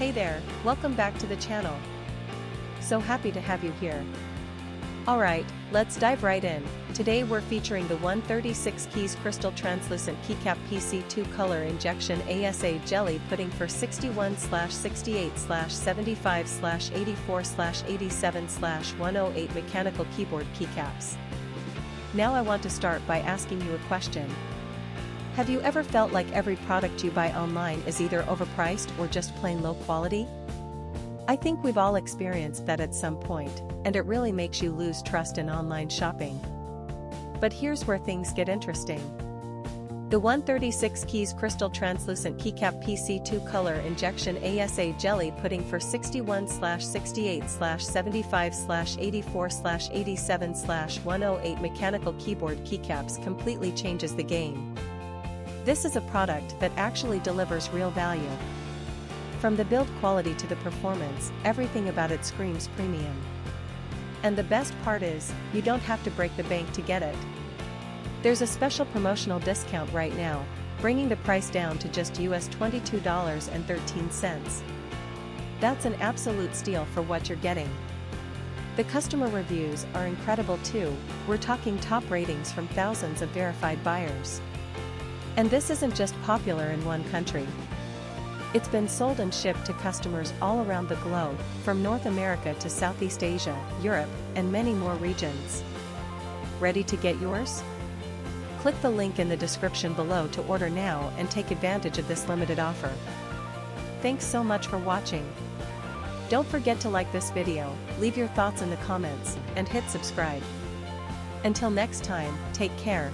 Hey there, welcome back to the channel. So happy to have you here. Alright, let's dive right in. Today we're featuring the 136 keys crystal translucent keycap PC2 color injection ASA jelly pudding for 61/68/75/84/87/108 mechanical keyboard keycaps. Now I want to start by asking you a question. Have you ever felt like every product you buy online is either overpriced or just plain low quality? I think we've all experienced that at some point, and it really makes you lose trust in online shopping. But here's where things get interesting. The 136 keys crystal translucent keycap PC2 color injection ASA jelly pudding for 61/68/75/84/87/108 mechanical keyboard keycaps completely changes the game. This is a product that actually delivers real value. From the build quality to the performance, everything about it screams premium. And the best part is, you don't have to break the bank to get it. There's a special promotional discount right now, bringing the price down to just US $22.13. That's an absolute steal for what you're getting. The customer reviews are incredible too, we're talking top ratings from thousands of verified buyers. And this isn't just popular in one country. It's been sold and shipped to customers all around the globe, from North America to Southeast Asia, Europe, and many more regions. Ready to get yours? Click the link in the description below to order now and take advantage of this limited offer. Thanks so much for watching. Don't forget to like this video, leave your thoughts in the comments, and hit subscribe. Until next time, take care.